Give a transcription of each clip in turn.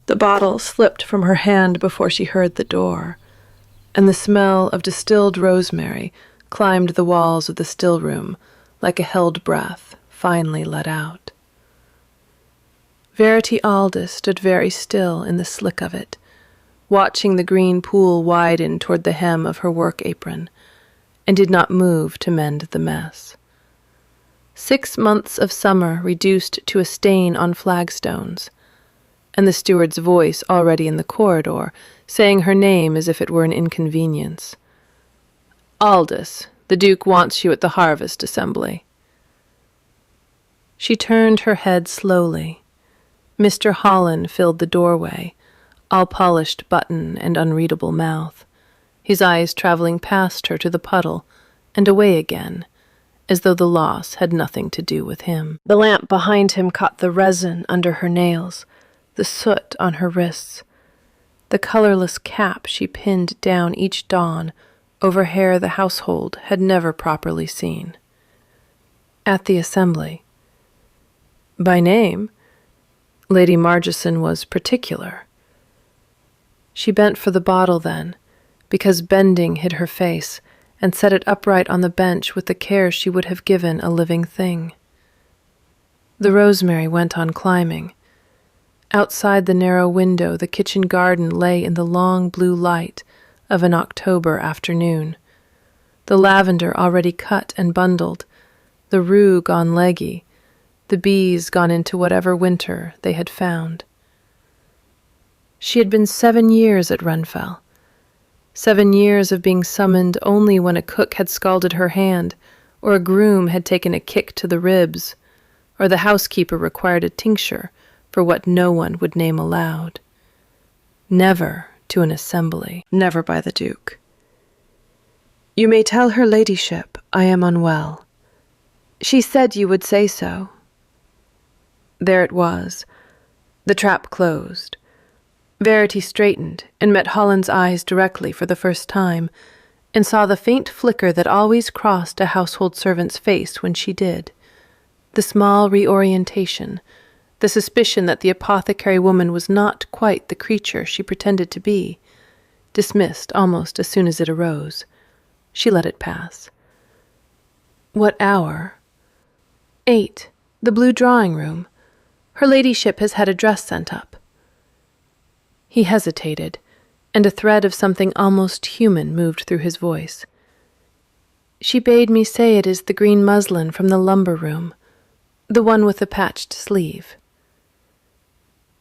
The bottle slipped from her hand before she heard the door, and the smell of distilled rosemary climbed the walls of the still room like a held breath finally let out. Verity Aldous stood very still in the slick of it, watching the green pool widen toward the hem of her work apron, and did not move to mend the mess. 6 months of summer reduced to a stain on flagstones, and the steward's voice already in the corridor, saying her name as if it were an inconvenience. "Aldous, the Duke wants you at the harvest assembly." She turned her head slowly. Mr. Holland filled the doorway, all polished button and unreadable mouth, his eyes traveling past her to the puddle and away again, as though the loss had nothing to do with him. The lamp behind him caught the resin under her nails, the soot on her wrists, the colorless cap she pinned down each dawn over hair the household had never properly seen. At the assembly. By name, Lady Margeson was particular. She bent for the bottle then, because bending hid her face, and set it upright on the bench with the care she would have given a living thing. The rosemary went on climbing. Outside the narrow window, the kitchen garden lay in the long blue light of an October afternoon. The lavender already cut and bundled, the rue gone leggy, the bees gone into whatever winter they had found. She had been 7 years at Renfell. 7 years of being summoned only when a cook had scalded her hand, or a groom had taken a kick to the ribs, or the housekeeper required a tincture for what no one would name aloud. Never to an assembly. Never by the Duke. "You may tell her ladyship I am unwell. She said you would say so." There it was. The trap closed. Verity straightened and met Holland's eyes directly for the first time, and saw the faint flicker that always crossed a household servant's face when she did. The small reorientation, the suspicion that the apothecary woman was not quite the creature she pretended to be, dismissed almost as soon as it arose. She let it pass. "What hour?" "8. The blue drawing-room. Her ladyship has had a dress sent up." He hesitated, and a thread of something almost human moved through his voice. "She bade me say it is the green muslin from the lumber room, the one with the patched sleeve."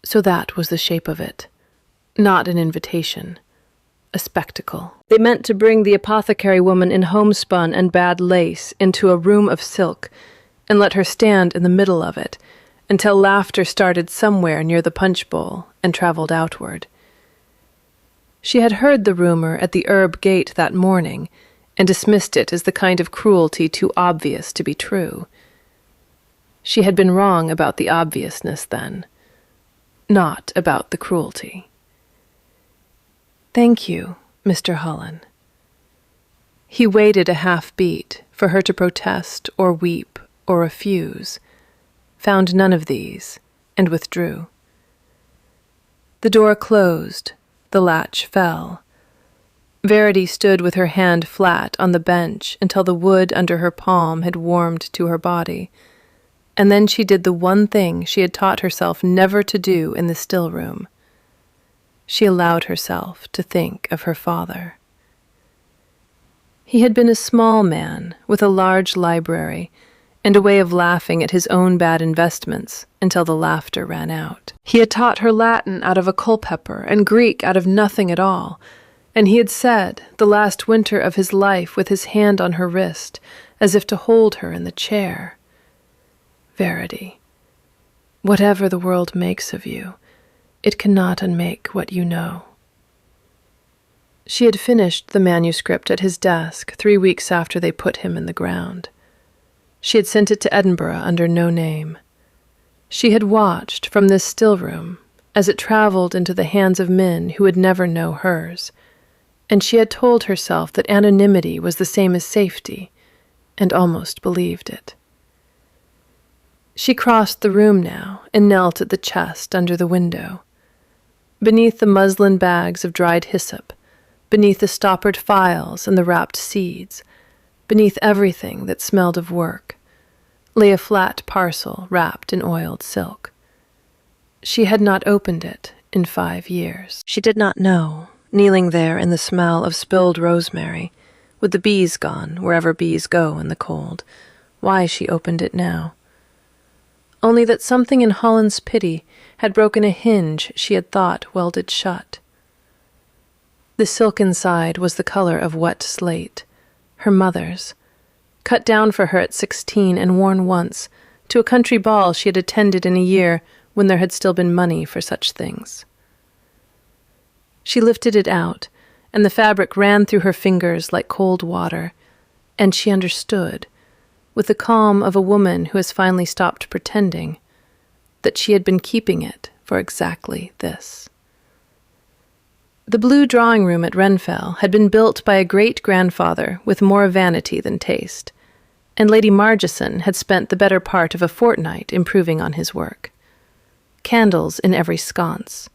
So that was the shape of it. Not an invitation. A spectacle. They meant to bring the apothecary woman in homespun and bad lace into a room of silk, and let her stand in the middle of it, until laughter started somewhere near the punch bowl and traveled outward. She had heard the rumor at the herb gate that morning, and dismissed it as the kind of cruelty too obvious to be true. She had been wrong about the obviousness then, not about the cruelty. "Thank you, Mr. Holland." He waited a half-beat for her to protest or weep or refuse, found none of these, and withdrew. The door closed, the latch fell. Verity stood with her hand flat on the bench until the wood under her palm had warmed to her body, and then she did the one thing she had taught herself never to do in the still room. She allowed herself to think of her father. He had been a small man with a large library and a way of laughing at his own bad investments until the laughter ran out. He had taught her Latin out of a Culpeper and Greek out of nothing at all, and he had said, the last winter of his life with his hand on her wrist, as if to hold her in the chair, "Verity, whatever the world makes of you, it cannot unmake what you know." She had finished the manuscript at his desk 3 weeks after they put him in the ground. She had sent it to Edinburgh under no name. She had watched from this still room as it traveled into the hands of men who would never know hers, and she had told herself that anonymity was the same as safety, and almost believed it. She crossed the room now and knelt at the chest under the window. beneath the muslin bags of dried hyssop, beneath the stoppered files and the wrapped seeds, beneath everything that smelled of work, lay a flat parcel wrapped in oiled silk. She had not opened it in 5 years. She did not know, kneeling there in the smell of spilled rosemary, with the bees gone wherever bees go in the cold, why she opened it now. Only that something in Holland's pity had broken a hinge she had thought welded shut. The silk inside was the color of wet slate, her mother's, cut down for her at 16 and worn once to a country ball she had attended in a year when there had still been money for such things. She lifted it out, and the fabric ran through her fingers like cold water, and she understood, with the calm of a woman who has finally stopped pretending, that she had been keeping it for exactly this. The blue drawing room at Renfell had been built by a great-grandfather with more vanity than taste, and Lady Margeson had spent the better part of a fortnight improving on his work. Candles in every sconce,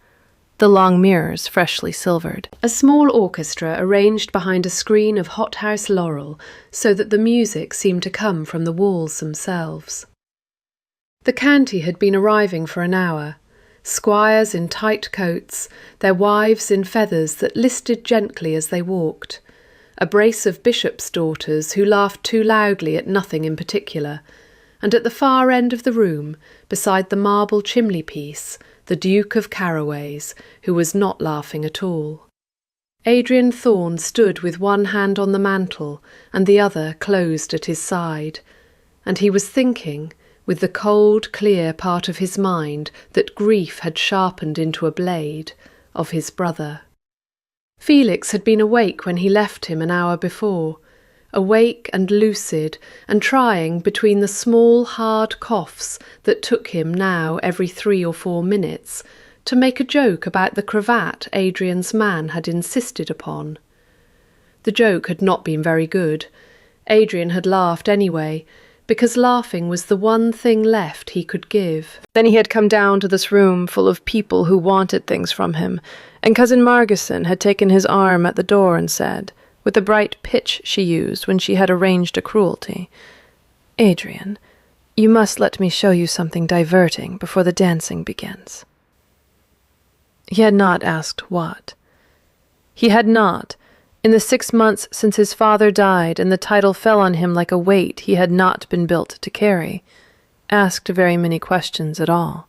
the long mirrors freshly silvered. A small orchestra arranged behind a screen of hothouse laurel so that the music seemed to come from the walls themselves. The county had been arriving for an hour, squires in tight coats, their wives in feathers that listed gently as they walked, a brace of bishops' daughters who laughed too loudly at nothing in particular, and at the far end of the room, beside the marble chimney-piece, the Duke of Carraway's, who was not laughing at all. Adrian Thorne stood with one hand on the mantel and the other closed at his side, and he was thinking, with the cold, clear part of his mind that grief had sharpened into a blade, of his brother. Felix had been awake when he left him an hour before, awake and lucid, and trying, between the small, hard coughs that took him now every 3 or 4 minutes, to make a joke about the cravat Adrian's man had insisted upon. The joke had not been very good. Adrian had laughed anyway, because laughing was the one thing left he could give. Then he had come down to this room full of people who wanted things from him, and Cousin Margeson had taken his arm at the door and said, with the bright pitch she used when she had arranged a cruelty, "Adrian, you must let me show you something diverting before the dancing begins." He had not asked what. He had not, in the 6 months since his father died and the title fell on him like a weight he had not been built to carry, asked very many questions at all.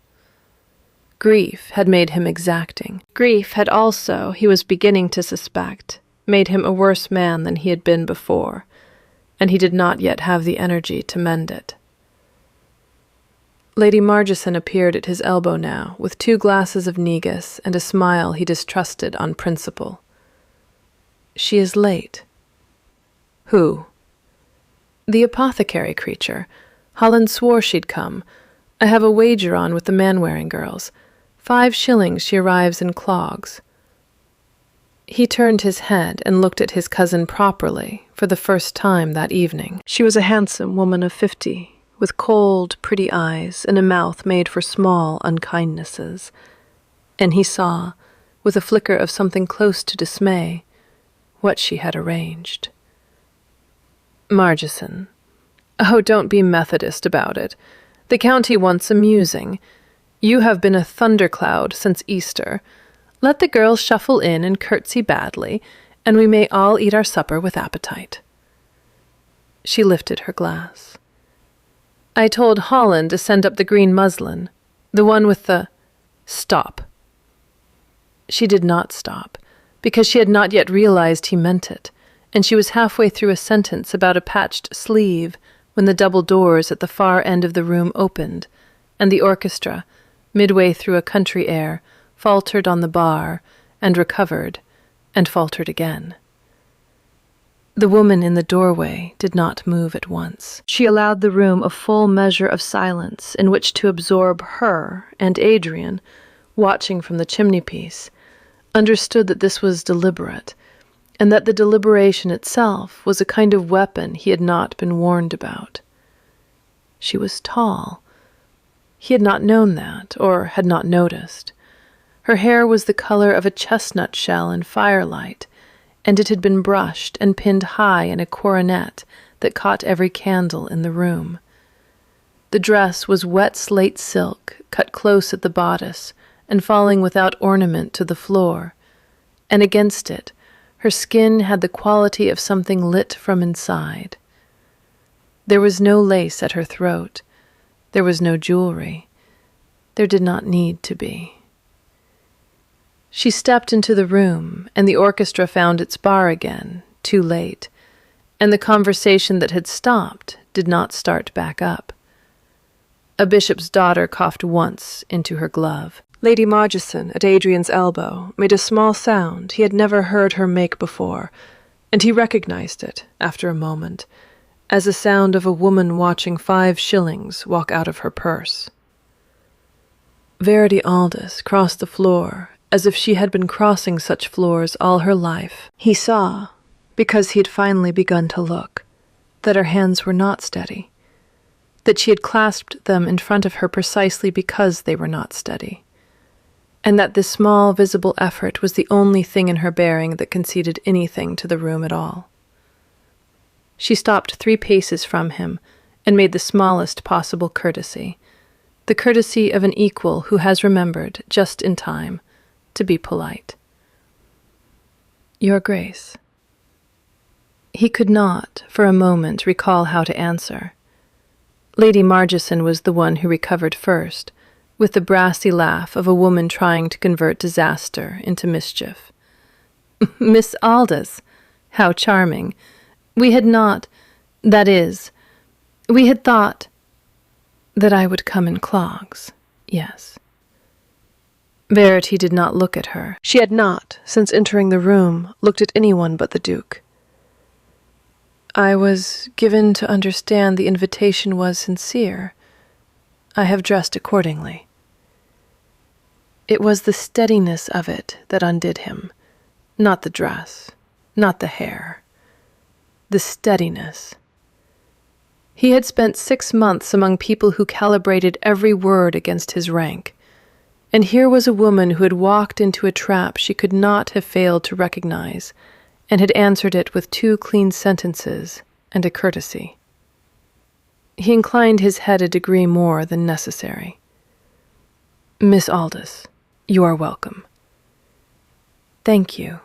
Grief had made him exacting. Grief had also, he was beginning to suspect, made him a worse man than he had been before, and he did not yet have the energy to mend it. Lady Margeson appeared at his elbow now, with 2 glasses of negus and a smile he distrusted on principle. "She is late." "Who?" "The apothecary creature. Holland swore she'd come. I have a wager on with the Man-wearing girls. 5 shillings she arrives in clogs." He turned his head and looked at his cousin properly for the first time that evening. She was a handsome woman of 50, with cold, pretty eyes and a mouth made for small unkindnesses. And he saw, with a flicker of something close to dismay, what she had arranged. "Margeson. Oh, don't be Methodist about it. The county wants amusing. You have been a thundercloud since Easter. Let the girls shuffle in and curtsy badly, and we may all eat our supper with appetite." She lifted her glass. "I told Holland to send up the green muslin, the one with the—" "Stop." She did not stop, because she had not yet realized he meant it, and she was halfway through a sentence about a patched sleeve when the double doors at the far end of the room opened, and the orchestra, midway through a country air, faltered on the bar, and recovered, and faltered again. The woman in the doorway did not move at once. She allowed the room a full measure of silence in which to absorb her, and Adrian, watching from the chimney-piece, understood that this was deliberate, and that the deliberation itself was a kind of weapon he had not been warned about. She was tall. He had not known that, or had not noticed. Her hair was the color of a chestnut shell in firelight, and it had been brushed and pinned high in a coronet that caught every candle in the room. The dress was wet slate silk, cut close at the bodice and falling without ornament to the floor, and against it her skin had the quality of something lit from inside. There was no lace at her throat. There was no jewelry. There did not need to be. She stepped into the room, and the orchestra found its bar again, too late, and the conversation that had stopped did not start back up. A bishop's daughter coughed once into her glove. Lady Margeson, at Adrian's elbow, made a small sound he had never heard her make before, and he recognized it, after a moment, as the sound of a woman watching 5 shillings walk out of her purse. Verity Aldous crossed the floor as if she had been crossing such floors all her life. He saw, because he had finally begun to look, that her hands were not steady, that she had clasped them in front of her precisely because they were not steady, and that this small visible effort was the only thing in her bearing that conceded anything to the room at all. She stopped 3 paces from him and made the smallest possible courtesy, the courtesy of an equal who has remembered, just in time, to be polite. Your Grace. He could not, for a moment, recall how to answer. Lady Margeson was the one who recovered first, with the brassy laugh of a woman trying to convert disaster into mischief. Miss Aldous, how charming. We had not, that is, we had thought that I would come in clogs, yes. Verity did not look at her. She had not, since entering the room, looked at anyone but the Duke. I was given to understand the invitation was sincere. I have dressed accordingly. It was the steadiness of it that undid him, not the dress, not the hair. The steadiness. He had spent 6 months among people who calibrated every word against his rank, and here was a woman who had walked into a trap she could not have failed to recognize, and had answered it with 2 clean sentences and a courtesy. He inclined his head a degree more than necessary. Miss Aldous, you are welcome. Thank you.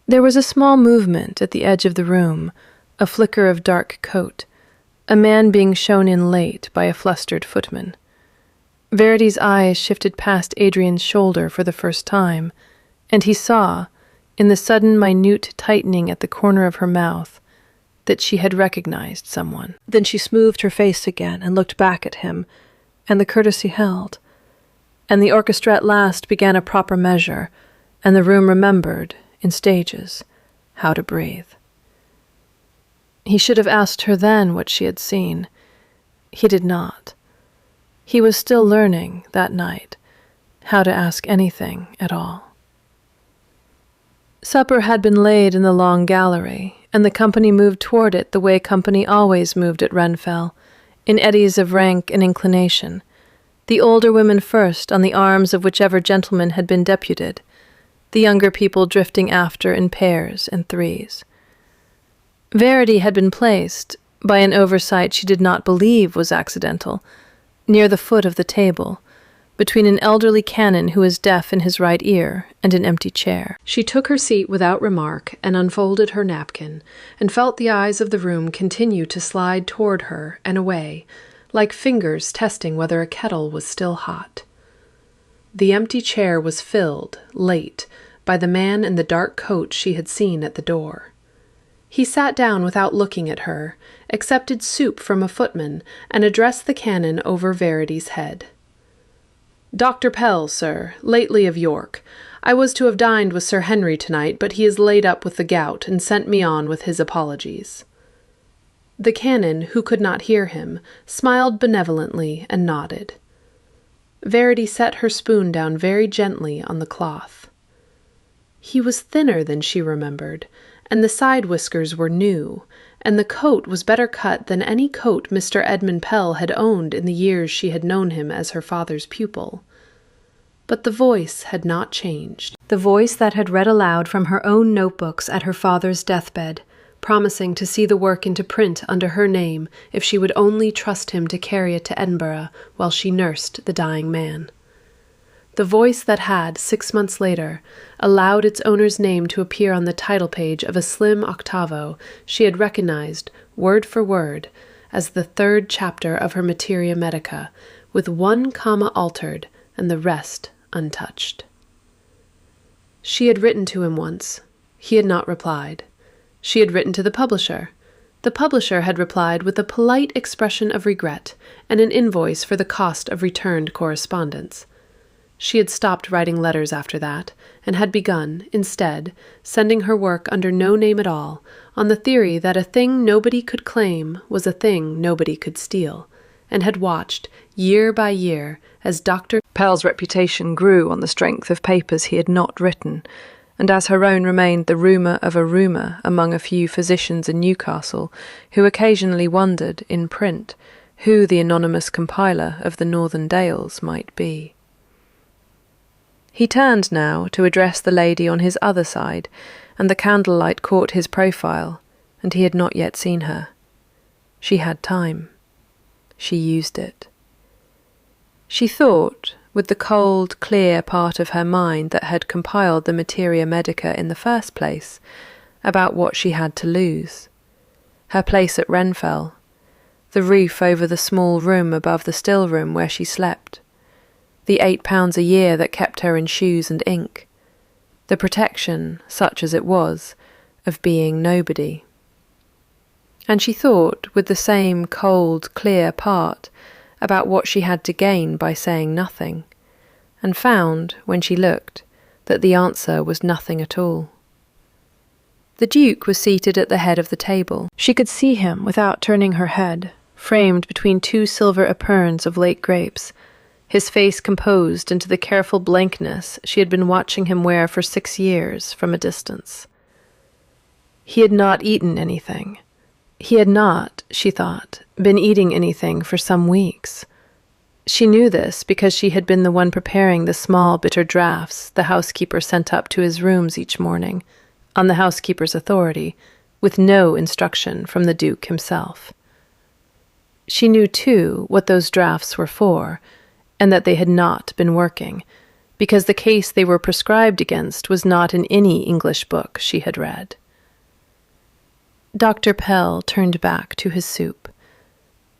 There was a small movement at the edge of the room, a flicker of dark coat, a man being shown in late by a flustered footman. Verity's eyes shifted past Adrian's shoulder for the first time, and he saw, in the sudden minute tightening at the corner of her mouth, that she had recognized someone. Then she smoothed her face again and looked back at him, and the courtesy held, and the orchestra at last began a proper measure, and the room remembered, in stages, how to breathe. He should have asked her then what she had seen. He did not. He was still learning, that night, how to ask anything at all. Supper had been laid in the long gallery, and the company moved toward it the way company always moved at Renfell, in eddies of rank and inclination, the older women first on the arms of whichever gentleman had been deputed, the younger people drifting after in pairs and threes. Verity had been placed, by an oversight she did not believe was accidental, near the foot of the table, between an elderly canon who was deaf in his right ear and an empty chair. She took her seat without remark and unfolded her napkin, and felt the eyes of the room continue to slide toward her and away, like fingers testing whether a kettle was still hot. The empty chair was filled, late, by the man in the dark coat she had seen at the door. He sat down without looking at her, accepted soup from a footman, and addressed the canon over Verity's head. Dr. Pell, sir, lately of York. I was to have dined with Sir Henry tonight, but he is laid up with the gout, and sent me on with his apologies. The canon, who could not hear him, smiled benevolently and nodded. Verity set her spoon down very gently on the cloth. He was thinner than she remembered, and the side whiskers were new, and the coat was better cut than any coat Mr. Edmund Pell had owned in the years she had known him as her father's pupil. But the voice had not changed. The voice that had read aloud from her own notebooks at her father's deathbed, promising to see the work into print under her name if she would only trust him to carry it to Edinburgh while she nursed the dying man. The voice that had, 6 months later, allowed its owner's name to appear on the title page of a slim octavo she had recognized, word for word, as the 3rd chapter of her Materia Medica, with 1 comma altered and the rest untouched. She had written to him once. He had not replied. She had written to the publisher. The publisher had replied with a polite expression of regret and an invoice for the cost of returned correspondence. She had stopped writing letters after that, and had begun, instead, sending her work under no name at all, on the theory that a thing nobody could claim was a thing nobody could steal, and had watched, year by year, as Dr. Pell's reputation grew on the strength of papers he had not written, and as her own remained the rumour of a rumour among a few physicians in Newcastle, who occasionally wondered, in print, who the anonymous compiler of the Northern Dales might be. He turned now to address the lady on his other side, and the candlelight caught his profile, and he had not yet seen her. She had time. She used it. She thought, with the cold, clear part of her mind that had compiled the Materia Medica in the first place, about what she had to lose. Her place at Renfell, the roof over the small room above the still room where she slept, the £8 a year that kept her in shoes and ink, the protection, such as it was, of being nobody. And she thought, with the same cold, clear part, about what she had to gain by saying nothing, and found, when she looked, that the answer was nothing at all. The Duke was seated at the head of the table. She could see him without turning her head, framed between 2 silver epergnes of late grapes, his face composed into the careful blankness she had been watching him wear for 6 years from a distance. He had not eaten anything. He had not, she thought, been eating anything for some weeks. She knew this because she had been the one preparing the small bitter draughts the housekeeper sent up to his rooms each morning, on the housekeeper's authority, with no instruction from the Duke himself. She knew, too, what those draughts were for, and that they had not been working, because the case they were prescribed against was not in any English book she had read. Dr. Pell turned back to his soup.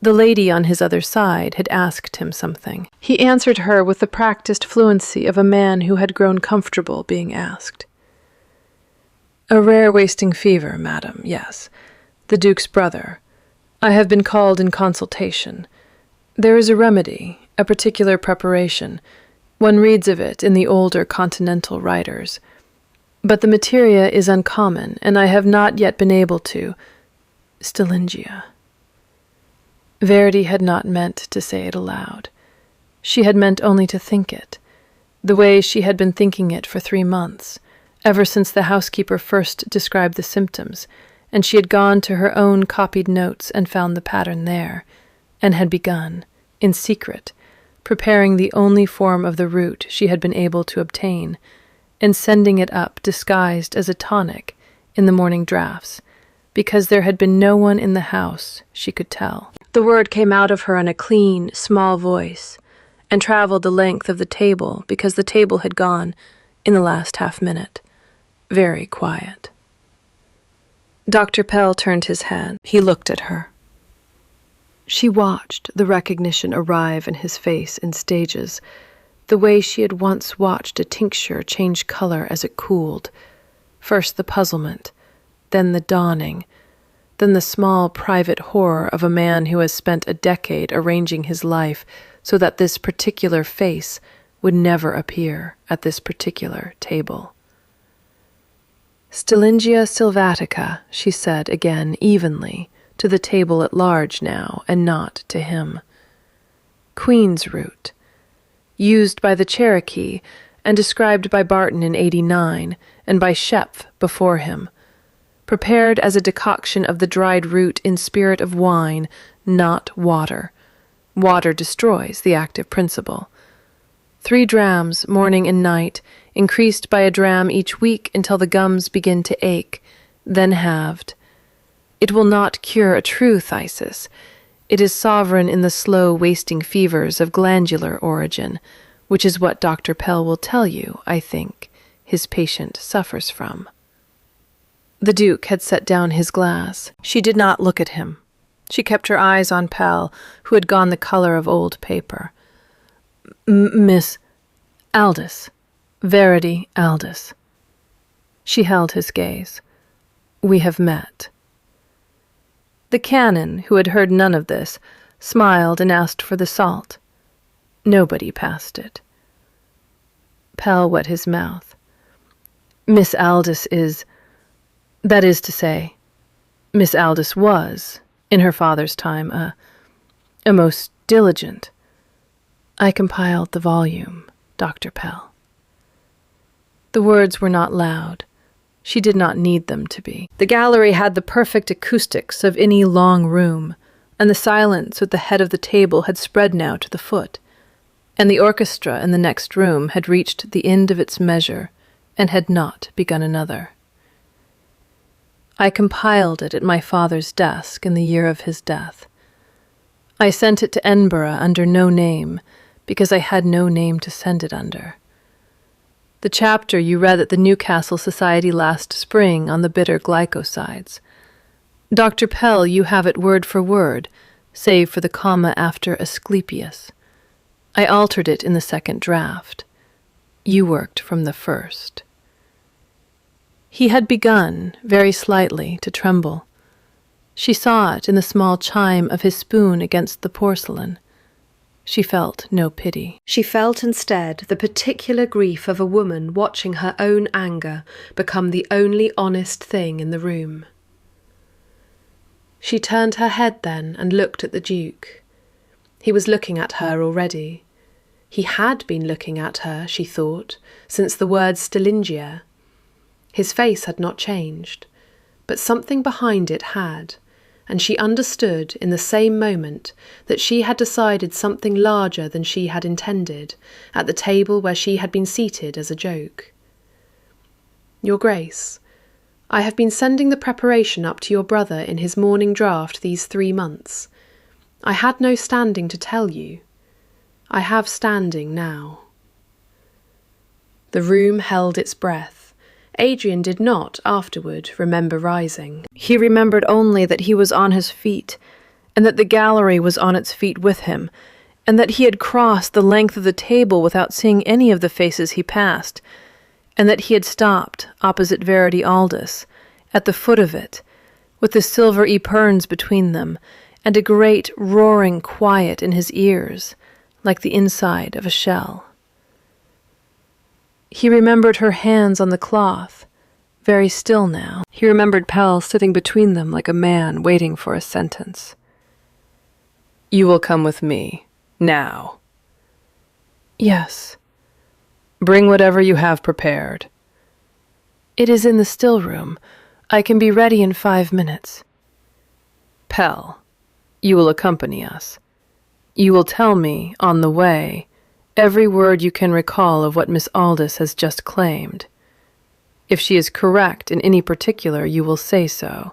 The lady on his other side had asked him something. He answered her with the practiced fluency of a man who had grown comfortable being asked. "A rare wasting fever, madam, yes. The Duke's brother. I have been called in consultation. There is a remedy, a particular preparation. One reads of it in the older continental writers. But the materia is uncommon, and I have not yet been able to— Stylingia." Verity had not meant to say it aloud. She had meant only to think it, the way she had been thinking it for 3 months, ever since the housekeeper first described the symptoms, and she had gone to her own copied notes and found the pattern there, and had begun, in secret, preparing the only form of the root she had been able to obtain, and sending it up disguised as a tonic in the morning draughts, because there had been no one in the house, she could tell. The word came out of her in a clean, small voice, and traveled the length of the table because the table had gone, in the last half-minute, very quiet. Dr. Pell turned his head. He looked at her. She watched the recognition arrive in his face in stages, the way she had once watched a tincture change color as it cooled. First the puzzlement, then the dawning, then the small private horror of a man who has spent a decade arranging his life so that this particular face would never appear at this particular table. "Stylingia sylvatica," she said again evenly, to the table at large now, and not to him. "Queen's root, used by the Cherokee, and described by Barton in 89, and by Schepf before him. Prepared as a decoction of the dried root in spirit of wine, not water. Water destroys the active principle. 3 drams morning and night, increased by a dram each week until the gums begin to ache, then halved. It will not cure a true phthisis. It is sovereign in the slow wasting fevers of glandular origin, which is what Dr. Pell will tell you, I think, his patient suffers from. The Duke had set down his glass. She did not look at him. She kept her eyes on Pell, who had gone the color of old paper. Miss Aldous. Verity Aldous. She held his gaze. We have met. The canon, who had heard none of this, smiled and asked for the salt. Nobody passed it. Pell wet his mouth. Miss Aldous is, that is to say, Miss Aldous was, in her father's time, a most diligent. I compiled the volume, Dr. Pell. The words were not loud. She did not need them to be. The gallery had the perfect acoustics of any long room, and the silence at the head of the table had spread now to the foot, and the orchestra in the next room had reached the end of its measure and had not begun another. I compiled it at my father's desk in the year of his death. I sent it to Edinburgh under no name, because I had no name to send it under. The chapter you read at the Newcastle Society last spring on the bitter glycosides. Dr. Pell, you have it word for word, save for the comma after Asclepius. I altered it in the second draft. You worked from the first. He had begun, very slightly, to tremble. She saw it in the small chime of his spoon against the porcelain. She felt no pity. She felt instead the particular grief of a woman watching her own anger become the only honest thing in the room. She turned her head then and looked at the Duke. He was looking at her already. He had been looking at her, she thought, since the word Stillingia. His face had not changed, but something behind it had, and she understood in the same moment that she had decided something larger than she had intended at the table where she had been seated as a joke. Your Grace, I have been sending the preparation up to your brother in his morning draught these 3 months. I had no standing to tell you. I have standing now. The room held its breath. Adrian did not, afterward, remember rising. He remembered only that he was on his feet, and that the gallery was on its feet with him, and that he had crossed the length of the table without seeing any of the faces he passed, and that he had stopped opposite Verity Aldous, at the foot of it, with the silver epergnes between them, and a great roaring quiet in his ears, like the inside of a shell. He remembered her hands on the cloth, very still now. He remembered Pell sitting between them like a man waiting for a sentence. You will come with me, now. Yes. Bring whatever you have prepared. It is in the still room. I can be ready in 5 minutes. Pell, you will accompany us. You will tell me, on the way, every word you can recall of what Miss Aldous has just claimed. If she is correct in any particular, you will say so.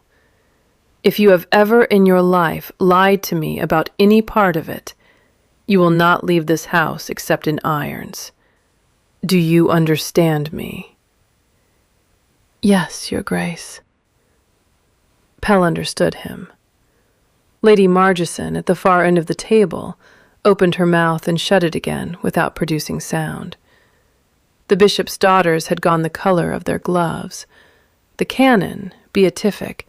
If you have ever in your life lied to me about any part of it, you will not leave this house except in irons. Do you understand me? Yes, Your Grace. Pell understood him. Lady Margeson, at the far end of the table, opened her mouth and shut it again without producing sound. The bishop's daughters had gone the color of their gloves. The canon, beatific,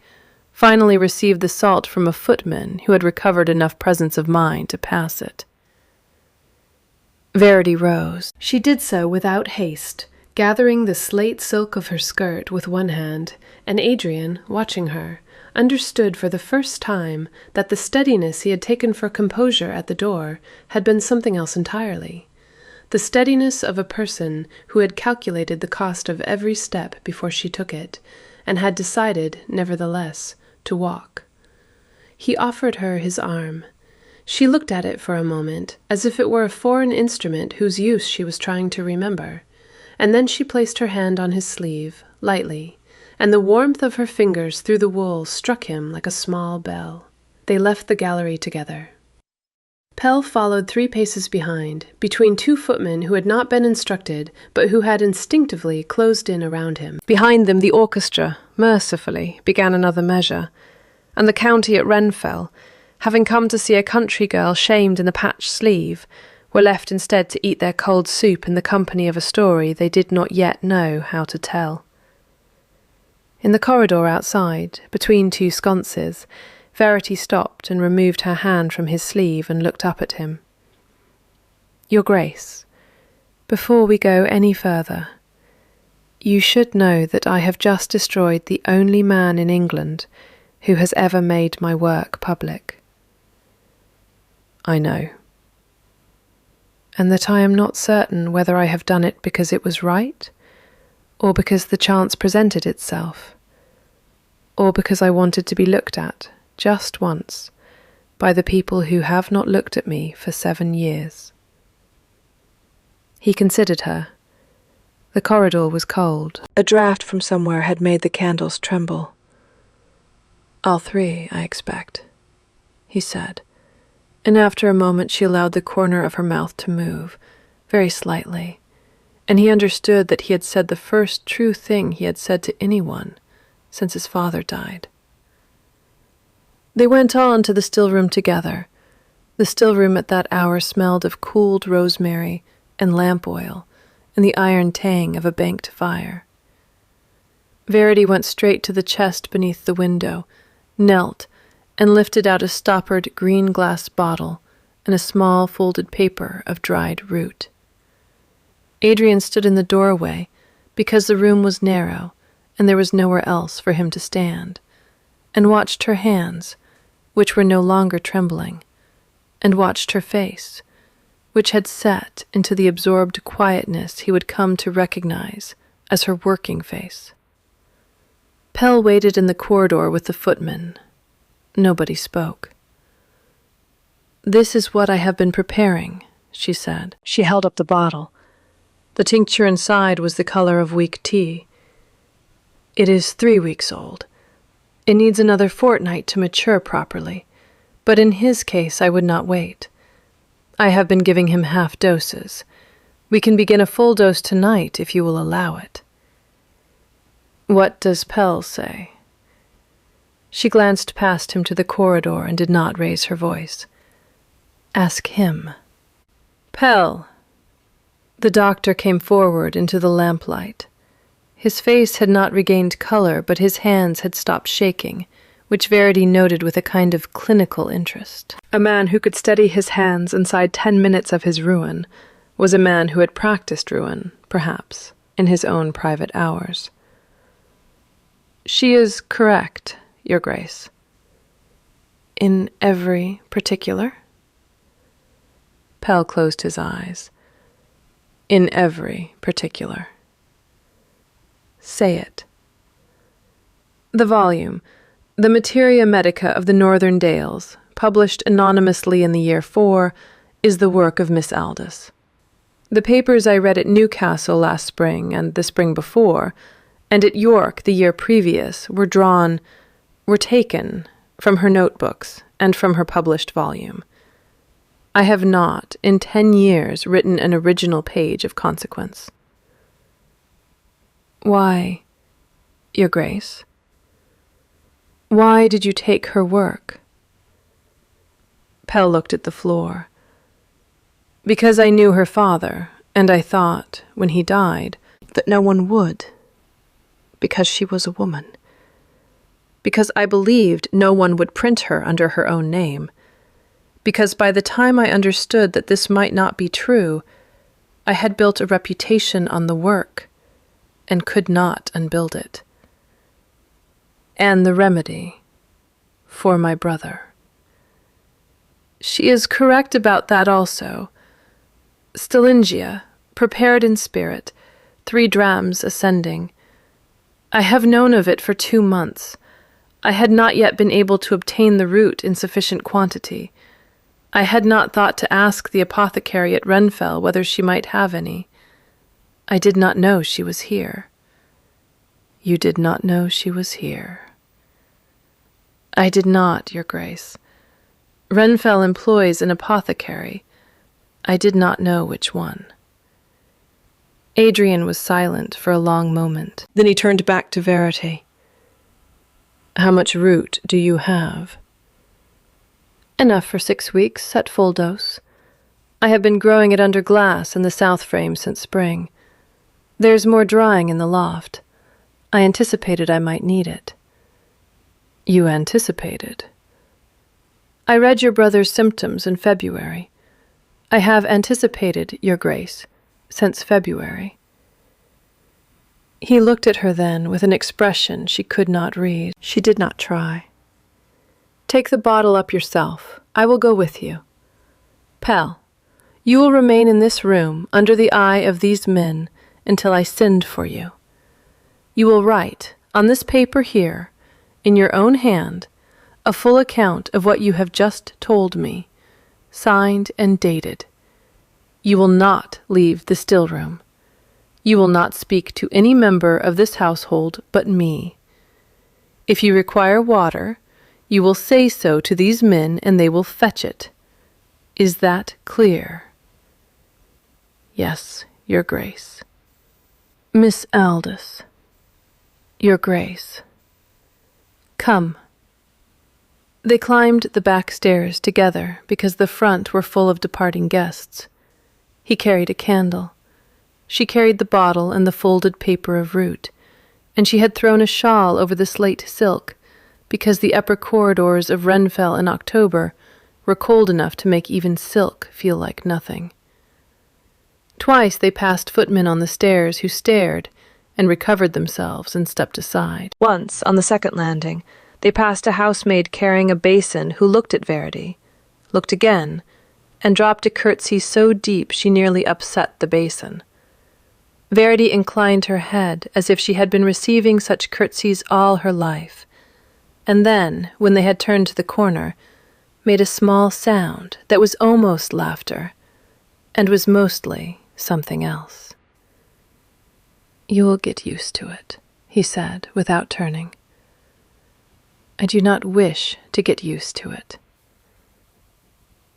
finally received the salt from a footman who had recovered enough presence of mind to pass it. Verity rose. She did so without haste, gathering the slate silk of her skirt with one hand, and Adrian, watching her, understood for the first time that the steadiness he had taken for composure at the door had been something else entirely. The steadiness of a person who had calculated the cost of every step before she took it, and had decided, nevertheless, to walk. He offered her his arm. She looked at it for a moment, as if it were a foreign instrument whose use she was trying to remember, and then she placed her hand on his sleeve, lightly, and the warmth of her fingers through the wool struck him like a small bell. They left the gallery together. Pell followed 3 paces behind, between 2 footmen who had not been instructed, but who had instinctively closed in around him. Behind them the orchestra, mercifully, began another measure, and the county at Renfell, having come to see a country girl shamed in the patched sleeve, were left instead to eat their cold soup in the company of a story they did not yet know how to tell. In the corridor outside, between 2 sconces, Verity stopped and removed her hand from his sleeve and looked up at him. "Your Grace, before we go any further, you should know that I have just destroyed the only man in England who has ever made my work public." "I know. And that I am not certain whether I have done it because it was right, or because the chance presented itself, or because I wanted to be looked at, just once, by the people who have not looked at me for 7 years. He considered her. The corridor was cold. A draught from somewhere had made the candles tremble. "All 3, I expect," he said, and after a moment she allowed the corner of her mouth to move, very slightly, and he understood that he had said the first true thing he had said to anyone since his father died. They went on to the still room together. The still room at that hour smelled of cooled rosemary and lamp oil and the iron tang of a banked fire. Verity went straight to the chest beneath the window, knelt, and lifted out a stoppered green glass bottle and a small folded paper of dried root. Adrian stood in the doorway because the room was narrow and there was nowhere else for him to stand, and watched her hands, which were no longer trembling, and watched her face, which had set into the absorbed quietness he would come to recognize as her working face. Pell waited in the corridor with the footman. Nobody spoke. "This is what I have been preparing," she said. She held up the bottle. The tincture inside was the color of weak tea. "It is 3 weeks old. It needs another fortnight to mature properly, but in his case I would not wait. I have been giving him half doses. We can begin a full dose tonight if you will allow it." "What does Pell say?" She glanced past him to the corridor and did not raise her voice. "Ask him." "Pell." The doctor came forward into the lamplight. His face had not regained color, but his hands had stopped shaking, which Verity noted with a kind of clinical interest. A man who could steady his hands inside 10 minutes of his ruin was a man who had practiced ruin, perhaps, in his own private hours. "She is correct, Your Grace." "In every particular?" Pell closed his eyes. "In every particular." "Say it." The volume, The Materia Medica of the Northern Dales, published anonymously in the year 4, is the work of Miss Aldous. The papers I read at Newcastle last spring and the spring before, and at York the year previous, were taken from her notebooks and from her published volume. I have not, in 10 years, written an original page of consequence. "Why, Your Grace? Why did you take her work?" Pell looked at the floor. "Because I knew her father, and I thought, when he died, that no one would. Because she was a woman. Because I believed no one would print her under her own name. Because by the time I understood that this might not be true, I had built a reputation on the work, and could not unbuild it. And the remedy for my brother." "She is correct about that also. Stellingia, prepared in spirit, 3 drams ascending. I have known of it for 2 months. I had not yet been able to obtain the root in sufficient quantity. I had not thought to ask the apothecary at Renfell whether she might have any. I did not know she was here. You did not know she was here. I did not, Your Grace. Renfell employs an apothecary. I did not know which one. Adrian was silent for a long moment. Then he turned back to Verity. How much root do you have? Enough for 6 weeks at full dose. I have been growing it under glass in the south frame since spring. There's more drying in the loft. I anticipated I might need it. You anticipated? I read your brother's symptoms in February. I have anticipated, Your Grace, since February. He looked at her then with an expression she could not read. She did not try. Take the bottle up yourself. I will go with you. Pell, you will remain in this room under the eye of these men until I send for you. You will write, on this paper here, in your own hand, a full account of what you have just told me, signed and dated. You will not leave the still room. You will not speak to any member of this household but me. If you require water, you will say so to these men and they will fetch it. Is that clear? Yes, Your Grace. Miss Aldous. Your Grace. Come. They climbed the back stairs together because the front were full of departing guests. He carried a candle. She carried the bottle and the folded paper of root, and she had thrown a shawl over the slate silk because the upper corridors of Renfell in October were cold enough to make even silk feel like nothing. Twice they passed footmen on the stairs who stared and recovered themselves and stepped aside. Once, on the second landing, they passed a housemaid carrying a basin who looked at Verity, looked again, and dropped a curtsy so deep she nearly upset the basin. Verity inclined her head as if she had been receiving such curtsies all her life, and then, when they had turned to the corner, made a small sound that was almost laughter, and was mostly something else. You will get used to it, he said, without turning. I do not wish to get used to it.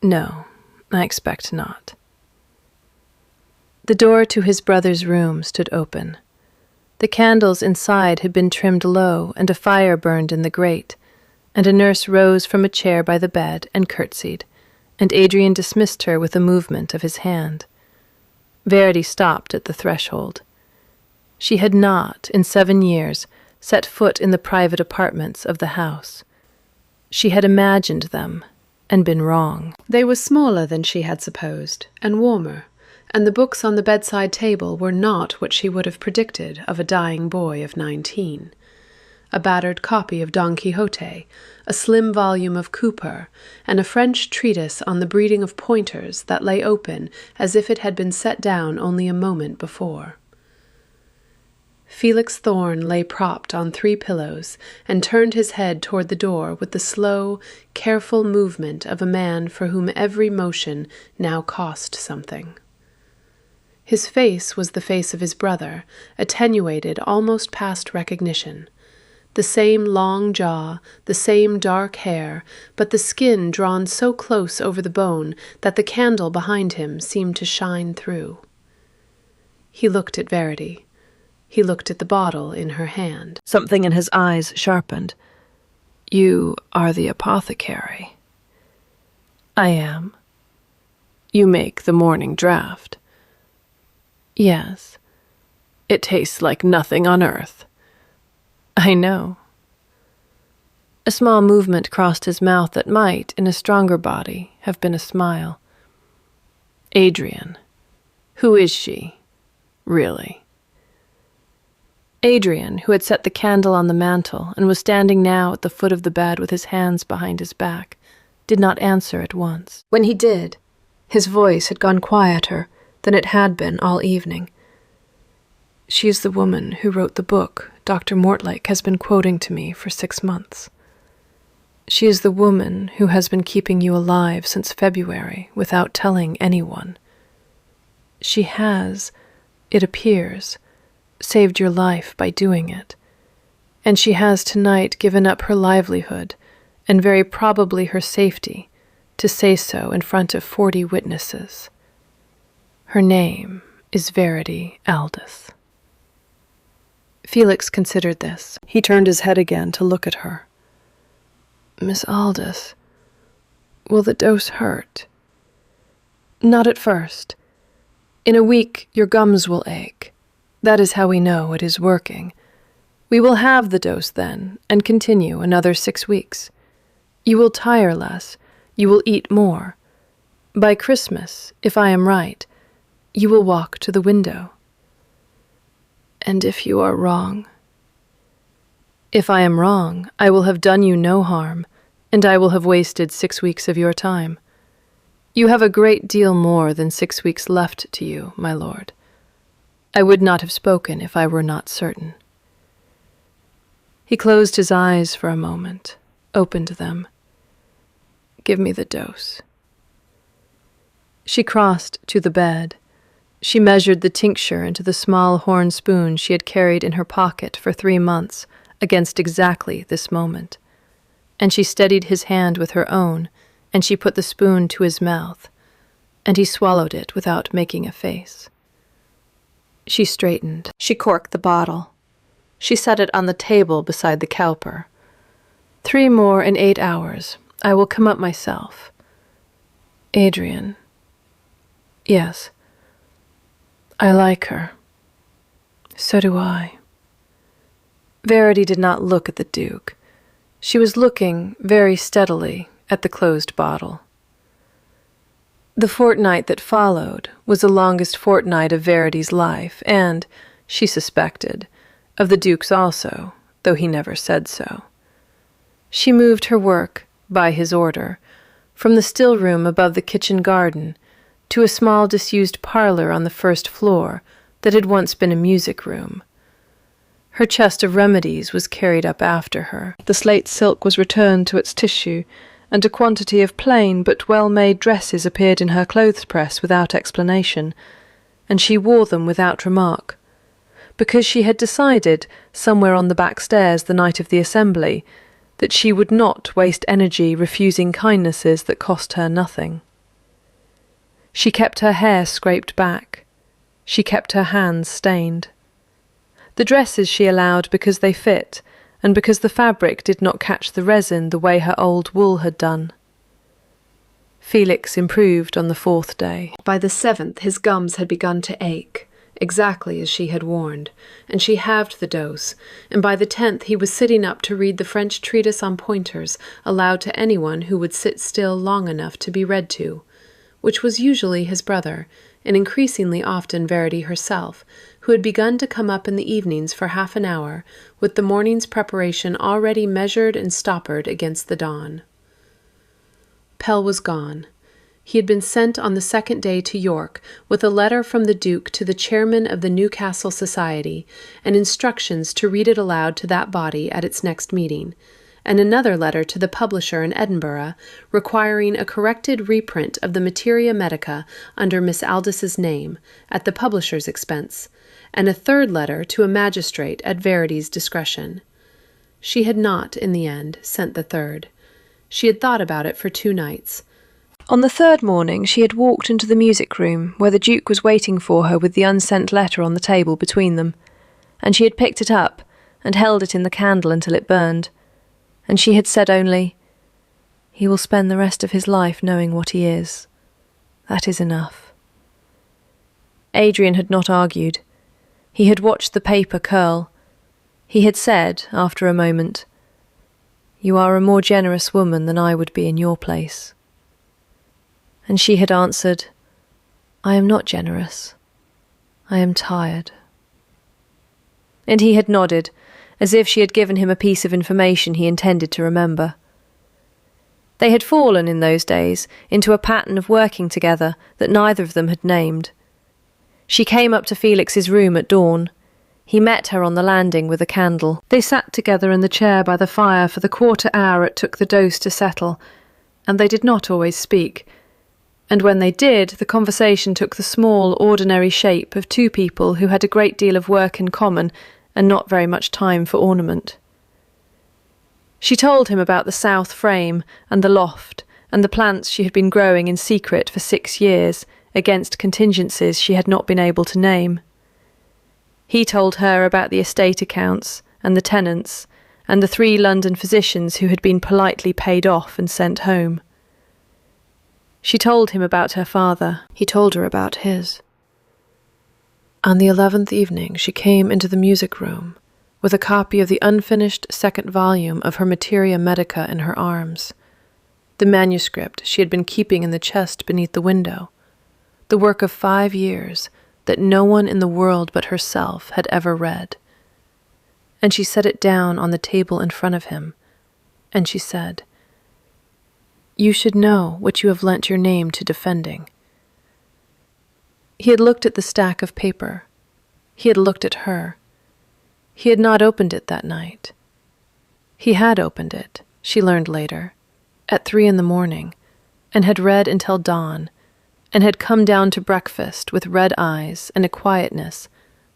No, I expect not. The door to his brother's room stood open. The candles inside had been trimmed low, and a fire burned in the grate, and a nurse rose from a chair by the bed and curtsied, and Adrian dismissed her with a movement of his hand. Verity stopped at the threshold. She had not, in 7 years, set foot in the private apartments of the house. She had imagined them, and been wrong. They were smaller than she had supposed, and warmer, and the books on the bedside table were not what she would have predicted of a dying boy of 19. A battered copy of Don Quixote, a slim volume of Cooper, and a French treatise on the breeding of pointers that lay open as if it had been set down only a moment before. Felix Thorne lay propped on 3 pillows and turned his head toward the door with the slow, careful movement of a man for whom every motion now cost something. His face was the face of his brother, attenuated almost past recognition. The same long jaw, the same dark hair, but the skin drawn so close over the bone that the candle behind him seemed to shine through. He looked at Verity. He looked at the bottle in her hand. Something in his eyes sharpened. You are the apothecary. I am. You make the morning draught. Yes. It tastes like nothing on earth. I know. A small movement crossed his mouth that might, in a stronger body, have been a smile. Adrian. Who is she? Really? Adrian, who had set the candle on the mantel and was standing now at the foot of the bed with his hands behind his back, did not answer at once. When he did, his voice had gone quieter than it had been all evening. She is the woman who wrote the book Dr. Mortlake has been quoting to me for 6 months. She is the woman who has been keeping you alive since February without telling anyone. She has, it appears, saved your life by doing it, and she has tonight given up her livelihood, and very probably her safety, to say so in front of 40 witnesses. Her name is Verity Aldous. Felix considered this. He turned his head again to look at her. Miss Aldous, will the dose hurt? Not at first. In a week your gums will ache. That is how we know it is working. We will have the dose then, and continue another 6 weeks. You will tire less. You will eat more. By Christmas, if I am right, you will walk to the window. And if you are wrong? If I am wrong, I will have done you no harm, and I will have wasted 6 weeks of your time. You have a great deal more than 6 weeks left to you, my lord. I would not have spoken if I were not certain. He closed his eyes for a moment, opened them. Give me the dose. She crossed to the bed. She measured the tincture into the small horn spoon she had carried in her pocket for 3 months against exactly this moment. And she steadied his hand with her own, and she put the spoon to his mouth, and he swallowed it without making a face. She straightened. She corked the bottle. She set it on the table beside the cowper. 3 more in 8 hours. I will come up myself. Adrian. Yes. I like her. So do I. Verity did not look at the Duke. She was looking very steadily at the closed bottle. The fortnight that followed was the longest fortnight of Verity's life, and, she suspected, of the Duke's also, though he never said so. She moved her work, by his order, from the still room above the kitchen garden to a small disused parlor on the first floor that had once been a music room. Her chest of remedies was carried up after her. The slate silk was returned to its tissue, and a quantity of plain but well-made dresses appeared in her clothes press without explanation, and she wore them without remark, because she had decided, somewhere on the back stairs the night of the assembly, that she would not waste energy refusing kindnesses that cost her nothing. She kept her hair scraped back. She kept her hands stained. The dresses she allowed because they fit, and because the fabric did not catch the resin the way her old wool had done. Felix improved on the 4th day. By the 7th his gums had begun to ache, exactly as she had warned, and she halved the dose, and by the 10th he was sitting up to read the French treatise on pointers aloud to anyone who would sit still long enough to be read to, which was usually his brother, and increasingly often Verity herself, who had begun to come up in the evenings for half an hour, with the morning's preparation already measured and stoppered against the dawn. Pell was gone. He had been sent on the 2nd day to York with a letter from the Duke to the chairman of the Newcastle Society, and instructions to read it aloud to that body at its next meeting, and another letter to the publisher in Edinburgh requiring a corrected reprint of the Materia Medica under Miss Aldis's name, at the publisher's expense, and a third letter to a magistrate at Verity's discretion. She had not, in the end, sent the third. She had thought about it for 2 nights. On the 3rd morning she had walked into the music room, where the Duke was waiting for her with the unsent letter on the table between them, and she had picked it up and held it in the candle until it burned, and she had said only, "He will spend the rest of his life knowing what he is. That is enough." Adrian had not argued. He had watched the paper curl. He had said, after a moment, "You are a more generous woman than I would be in your place." And she had answered, "I am not generous. I am tired." And he had nodded, as if she had given him a piece of information he intended to remember. They had fallen, in those days, into a pattern of working together that neither of them had named. She came up to Felix's room at dawn. He met her on the landing with a candle. They sat together in the chair by the fire for the quarter hour it took the dose to settle, and they did not always speak. And when they did, the conversation took the small, ordinary shape of two people who had a great deal of work in common and not very much time for ornament. She told him about the south frame and the loft and the plants she had been growing in secret for 6 years against contingencies she had not been able to name. He told her about the estate accounts and the tenants and the 3 London physicians who had been politely paid off and sent home. She told him about her father. He told her about his. On the 11th evening she came into the music room with a copy of the unfinished 2nd volume of her Materia Medica in her arms, the manuscript she had been keeping in the chest beneath the window, the work of 5 years that no one in the world but herself had ever read. And she set it down on the table in front of him, and she said, "You should know what you have lent your name to defending." He had looked at the stack of paper. He had looked at her. He had not opened it that night. He had opened it, she learned later, at 3 in the morning, and had read until dawn, and had come down to breakfast with red eyes and a quietness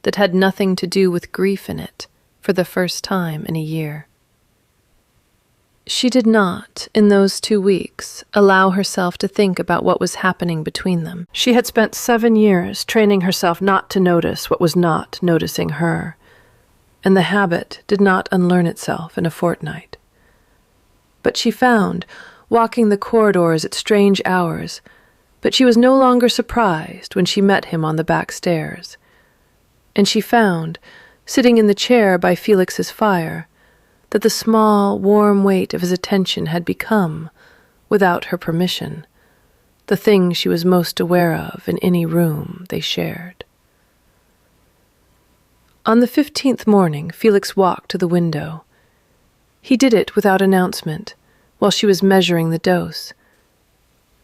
that had nothing to do with grief in it for the first time in a year. She did not, in those 2 weeks, allow herself to think about what was happening between them. She had spent 7 years training herself not to notice what was not noticing her, and the habit did not unlearn itself in a fortnight. But she found, walking the corridors at strange hours, but she was no longer surprised when she met him on the back stairs. And she found, sitting in the chair by Felix's fire, that the small, warm weight of his attention had become, without her permission, the thing she was most aware of in any room they shared. On the 15th morning, Felix walked to the window. He did it without announcement, while she was measuring the dose.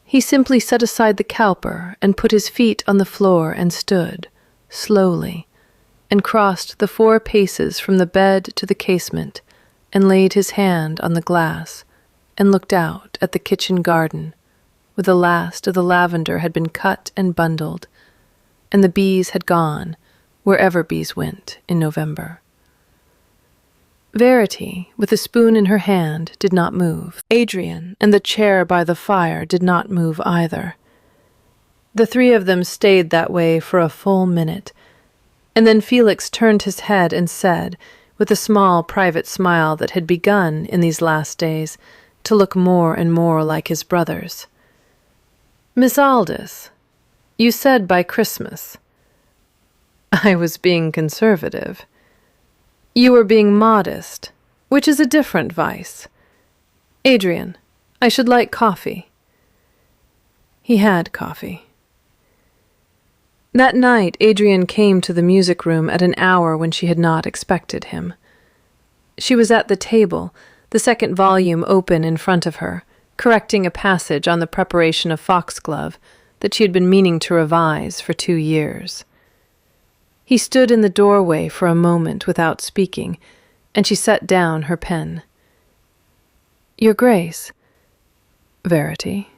He simply set aside the cowper and put his feet on the floor and stood, slowly, and crossed the 4 paces from the bed to the casement, and laid his hand on the glass, and looked out at the kitchen garden, where the last of the lavender had been cut and bundled, and the bees had gone, wherever bees went in November. Verity, with a spoon in her hand, did not move. Adrian and the chair by the fire did not move either. The 3 of them stayed that way for a full minute, and then Felix turned his head and said, with a small private smile that had begun, in these last days, to look more and more like his brother's, "Miss Aldous, you said by Christmas." "I was being conservative. You were being modest, which is a different vice. Adrian, I should like coffee." He had coffee. That night Adrian came to the music room at an hour when she had not expected him. She was at the table, the 2nd volume open in front of her, correcting a passage on the preparation of foxglove that she had been meaning to revise for 2 years. He stood in the doorway for a moment without speaking, and she set down her pen. "Your Grace." "Verity."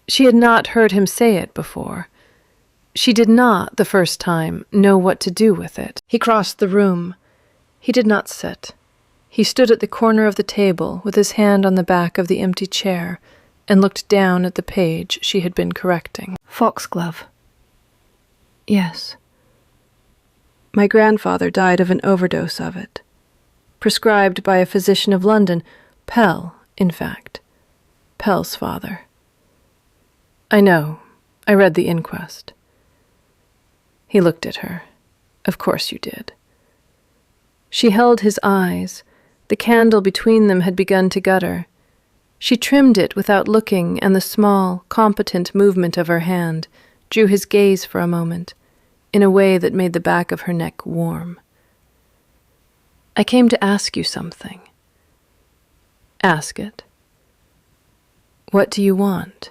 She had not heard him say it before. She did not, the first time, know what to do with it. He crossed the room. He did not sit. He stood at the corner of the table with his hand on the back of the empty chair and looked down at the page she had been correcting. "Foxglove." "Yes." "My grandfather died of an overdose of it. Prescribed by a physician of London, Pell, in fact. Pell's father." "I know. I read the inquest." He looked at her. "Of course you did." She held his eyes. The candle between them had begun to gutter. She trimmed it without looking, and the small, competent movement of her hand drew his gaze for a moment, in a way that made the back of her neck warm. "I came to ask you something." "Ask it." "What do you want?"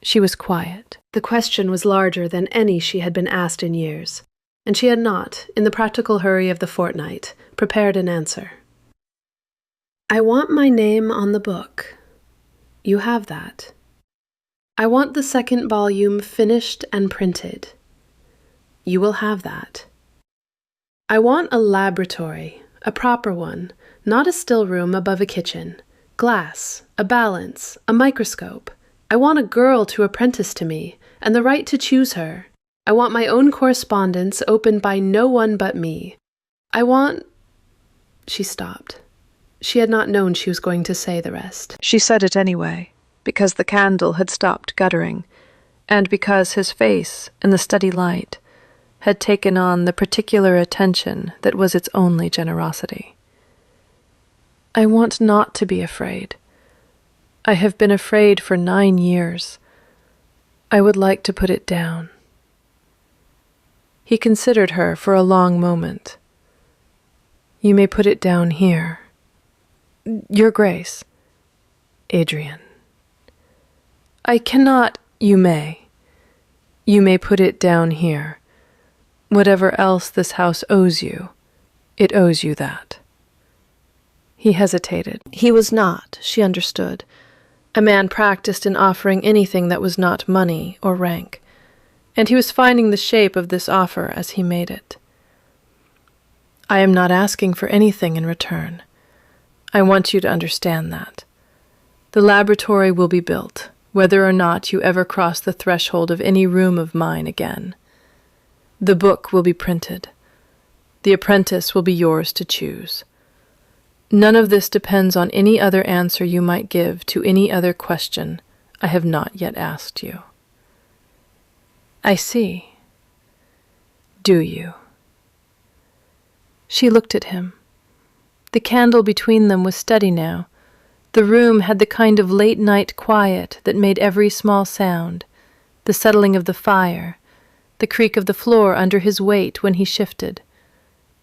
She was quiet. The question was larger than any she had been asked in years. and she had not, in the practical hurry of the fortnight, prepared an answer. I want my name on the book. You have that. I want the second volume finished and printed. You will have that. I want a laboratory, a proper one, not a still room above a kitchen. Glass, a balance, a microscope. I want a girl to apprentice to me, and the right to choose her. I want my own correspondence opened by no one but me. I want... She stopped. She had not known she was going to say the rest. She said it anyway, because the candle had stopped guttering, and because his face, in the steady light, had taken on the particular attention that was its only generosity. I want not to be afraid. I have been afraid for 9 years. I would like to put it down. He considered her for a long moment. You may put it down here. Your Grace. Adrian. I cannot. You may. You may put it down here. Whatever else this house owes you, it owes you that. He hesitated. He was not, she understood, a man practiced in offering anything that was not money or rank, and he was finding the shape of this offer as he made it. I am not asking for anything in return. I want you to understand that. The laboratory will be built, whether or not you ever cross the threshold of any room of mine again. The book will be printed. The apprentice will be yours to choose. None of this depends on any other answer you might give to any other question I have not yet asked you. I see. Do you? She looked at him. The candle between them was steady now. The room had the kind of late-night quiet that made every small sound, the settling of the fire, the creak of the floor under his weight when he shifted,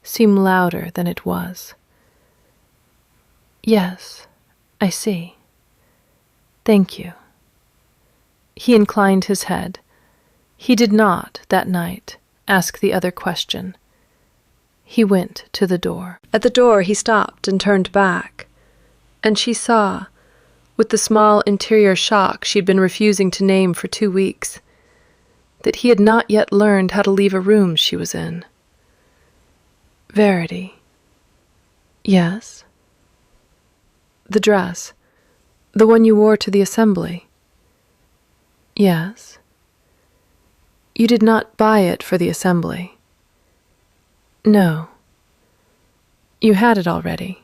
seem louder than it was. Yes, I see. Thank you. He inclined his head. He did not, that night, ask the other question. He went to the door. At the door he stopped and turned back, and she saw, with the small interior shock she'd been refusing to name for 2 weeks, that he had not yet learned how to leave a room she was in. Verity. Yes? The dress, the one you wore to the assembly. Yes. You did not buy it for the assembly. No. You had it already.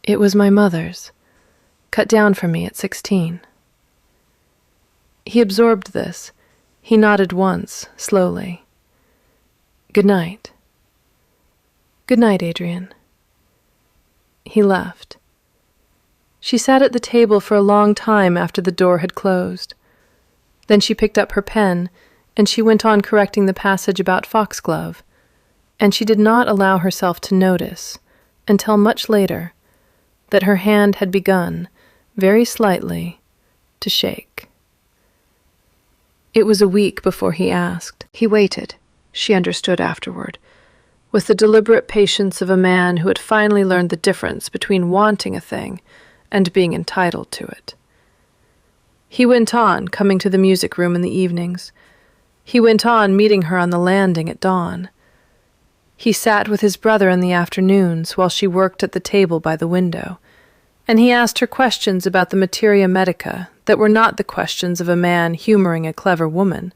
It was my mother's, cut down for me at 16. He absorbed this. He nodded once, slowly. Good night. Good night, Adrian. He left. She sat at the table for a long time after the door had closed. Then she picked up her pen, and she went on correcting the passage about Foxglove, and she did not allow herself to notice, until much later, that her hand had begun, very slightly, to shake. It was a week before he asked. He waited, she understood afterward, with the deliberate patience of a man who had finally learned the difference between wanting a thing and being entitled to it. He went on, coming to the music room in the evenings. He went on, meeting her on the landing at dawn. He sat with his brother in the afternoons while she worked at the table by the window, and he asked her questions about the materia medica that were not the questions of a man humoring a clever woman,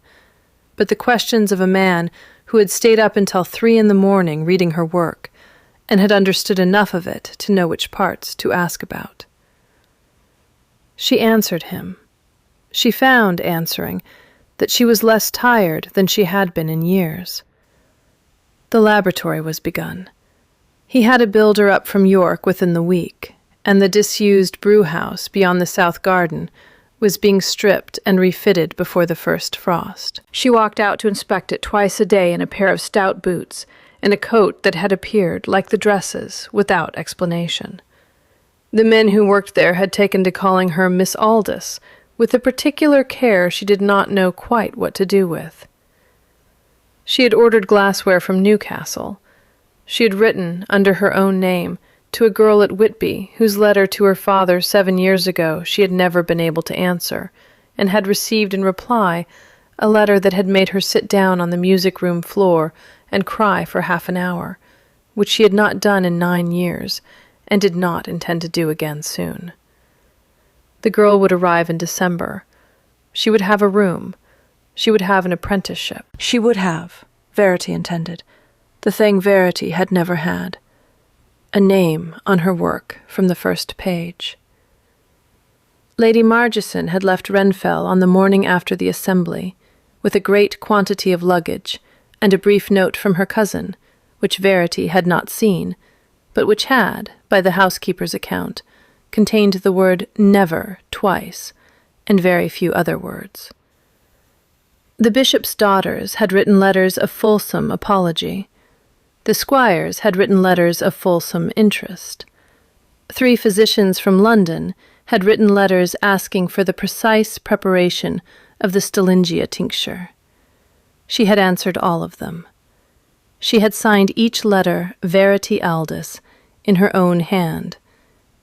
but the questions of a man who had stayed up until 3 a.m. reading her work, and had understood enough of it to know which parts to ask about. She answered him. She found, answering, that she was less tired than she had been in years. The laboratory was begun. He had a builder up from York within the week, and the disused brew-house beyond the south garden was being stripped and refitted before the first frost. She walked out to inspect it twice a day in a pair of stout boots and a coat that had appeared, like the dresses, without explanation. The men who worked there had taken to calling her Miss Aldous, with a particular care she did not know quite what to do with. She had ordered glassware from Newcastle. She had written, under her own name, to a girl at Whitby whose letter to her father 7 years ago she had never been able to answer, and had received in reply a letter that had made her sit down on the music-room floor and cry for half an hour, which she had not done in 9 years, and did not intend to do again soon. The girl would arrive in December. She would have a room. She would have an apprenticeship. She would have, Verity intended, the thing Verity had never had, a name on her work from the first page. Lady Margison had left Renfell on the morning after the assembly, with a great quantity of luggage, and a brief note from her cousin, which Verity had not seen, but which had, by the housekeeper's account, contained the word never twice, and very few other words. The bishop's daughters had written letters of fulsome apology. The squires had written letters of fulsome interest. 3 physicians from London had written letters asking for the precise preparation of the Stillingia tincture. She had answered all of them. She had signed each letter Verity Aldous in her own hand,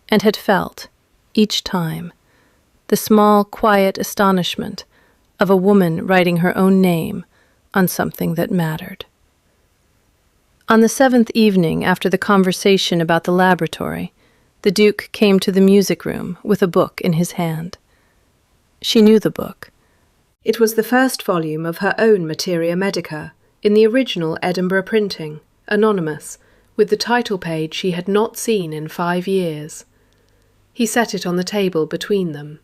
and had felt, each time, the small, quiet astonishment of a woman writing her own name on something that mattered. On the 7th evening after the conversation about the laboratory, the Duke came to the music-room with a book in his hand. She knew the book. It was the first volume of her own Materia Medica, in the original Edinburgh printing, anonymous, with the title page she had not seen in 5 years. He set it on the table between them.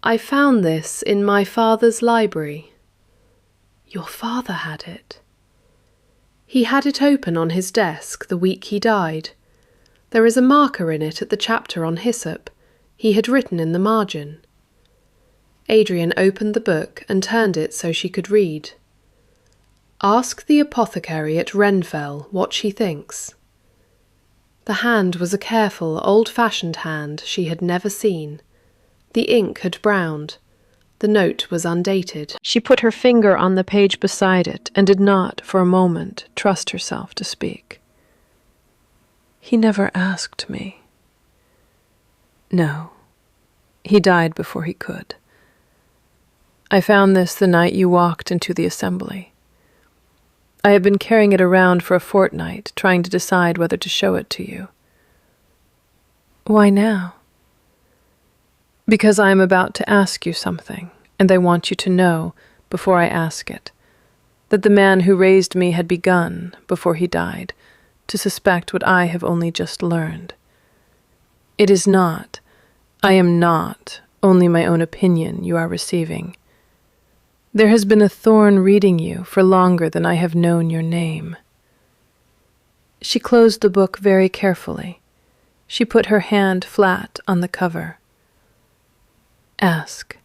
"I found this in my father's library." "Your father had it?" "He had it open on his desk the week he died. There is a marker in it at the chapter on hyssop. He had written in the margin." Adrian opened the book and turned it so she could read. "Ask the apothecary at Renfell what she thinks." The hand was a careful, old-fashioned hand she had never seen. The ink had browned. The note was undated. She put her finger on the page beside it and did not, for a moment, trust herself to speak. "He never asked me." "No. He died before he could. I found this the night you walked into the assembly. I have been carrying it around for a fortnight, trying to decide whether to show it to you." "Why now?" "Because I am about to ask you something, and I want you to know, before I ask it, that the man who raised me had begun, before he died, to suspect what I have only just learned. It is not, I am not, only my own opinion you are receiving. There has been a thorn reading you for longer than I have known your name." She closed the book very carefully. She put her hand flat on the cover. "Ask."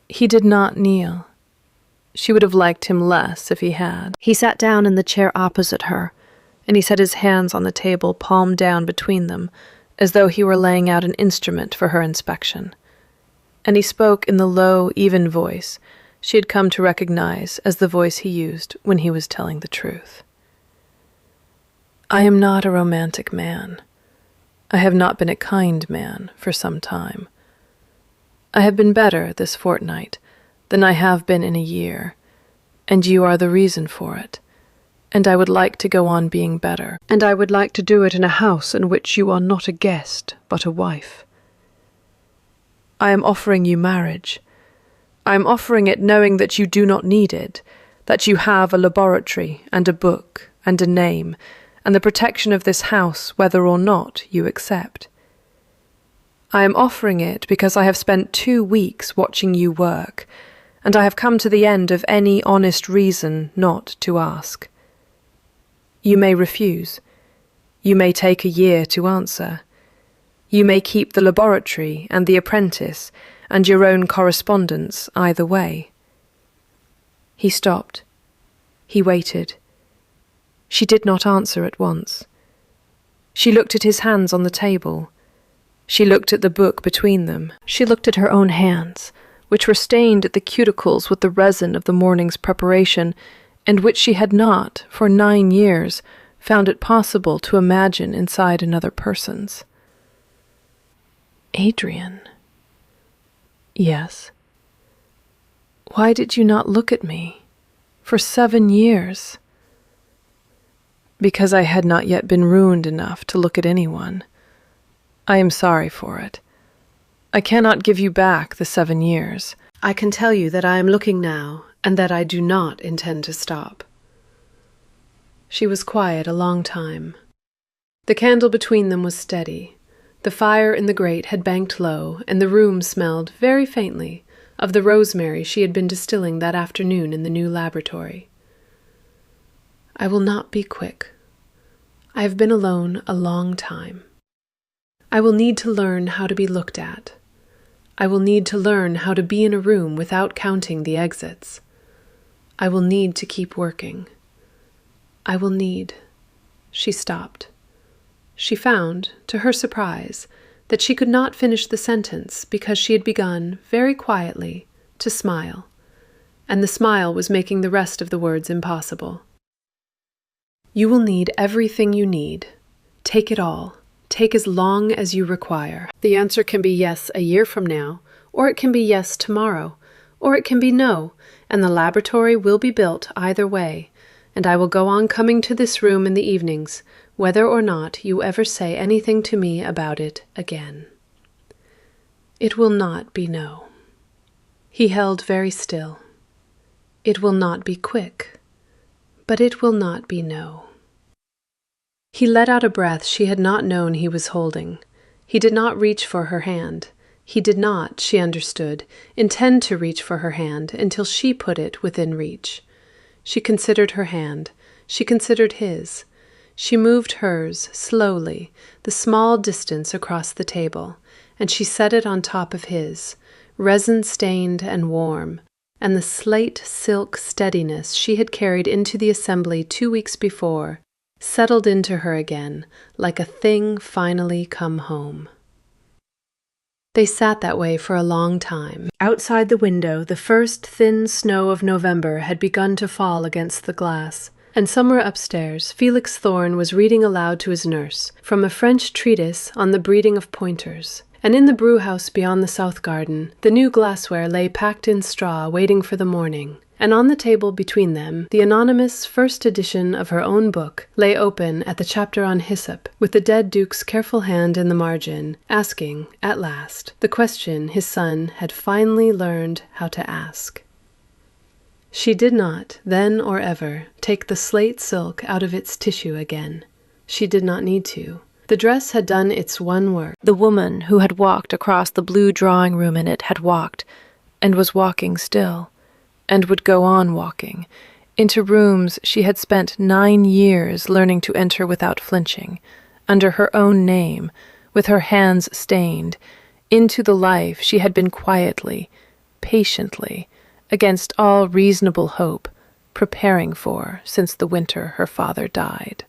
He did not kneel. She would have liked him less if he had. He sat down in the chair opposite her, and he set his hands on the table, palm down between them, as though he were laying out an instrument for her inspection. And he spoke in the low, even voice she had come to recognize as the voice he used when he was telling the truth. "I am not a romantic man. I have not been a kind man for some time. I have been better this fortnight than I have been in a year, and you are the reason for it, and I would like to go on being better, and I would like to do it in a house in which you are not a guest, but a wife. I am offering you marriage. I am offering it knowing that you do not need it, that you have a laboratory and a book and a name, and the protection of this house whether or not you accept. I am offering it because I have spent 2 weeks watching you work, and I have come to the end of any honest reason not to ask. You may refuse. You may take a year to answer. You may keep the laboratory and the apprentice and your own correspondence either way." He stopped. He waited. She did not answer at once. She looked at his hands on the table. She looked at the book between them. She looked at her own hands, which were stained at the cuticles with the resin of the morning's preparation, and which she had not, for 9 years, found it possible to imagine inside another person's. Adrian. Yes. Why did you not look at me? For 7 years. Because I had not yet been ruined enough to look at anyone. I am sorry for it. I cannot give you back the 7 years. I can tell you that I am looking now, and that I do not intend to stop. She was quiet a long time. The candle between them was steady. The fire in the grate had banked low, and the room smelled, very faintly, of the rosemary she had been distilling that afternoon in the new laboratory. I will not be quick. I have been alone a long time. I will need to learn how to be looked at. I will need to learn how to be in a room without counting the exits. I will need to keep working. I will need... She stopped. She found, to her surprise, that she could not finish the sentence because she had begun, very quietly, to smile, and the smile was making the rest of the words impossible. You will need everything you need. Take it all. Take as long as you require. The answer can be yes a year from now, or it can be yes tomorrow, or it can be no, and the laboratory will be built either way, and I will go on coming to this room in the evenings, whether or not you ever say anything to me about it again. It will not be no. He held very still. It will not be quick, but it will not be no. He let out a breath she had not known he was holding. He did not reach for her hand. He did not, she understood, intend to reach for her hand until she put it within reach. She considered her hand. She considered his. She moved hers, slowly, the small distance across the table, and she set it on top of his, resin-stained and warm, and the slate silk steadiness she had carried into the assembly 2 weeks before settled into her again, like a thing finally come home. They sat that way for a long time. Outside the window, the first thin snow of November had begun to fall against the glass, and somewhere upstairs Felix Thorne was reading aloud to his nurse from a French treatise on the breeding of pointers. And in the brewhouse beyond the south garden, the new glassware lay packed in straw waiting for the morning, and on the table between them, the anonymous first edition of her own book lay open at the chapter on hyssop, with the dead Duke's careful hand in the margin, asking, at last, the question his son had finally learned how to ask. She did not, then or ever, take the slate silk out of its tissue again. She did not need to. The dress had done its one work. The woman who had walked across the blue drawing room in it had walked, and was walking still, and would go on walking, into rooms she had spent 9 years learning to enter without flinching, under her own name, with her hands stained, into the life she had been quietly, patiently, against all reasonable hope, preparing for since the winter her father died.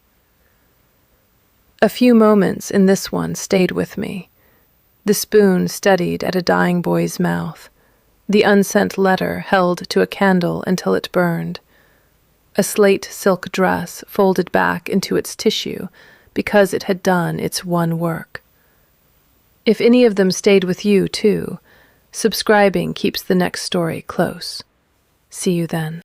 A few moments in this one stayed with me. The spoon steadied at a dying boy's mouth. The unsent letter held to a candle until it burned. A slate silk dress folded back into its tissue because it had done its one work. If any of them stayed with you, too, subscribing keeps the next story close. See you then.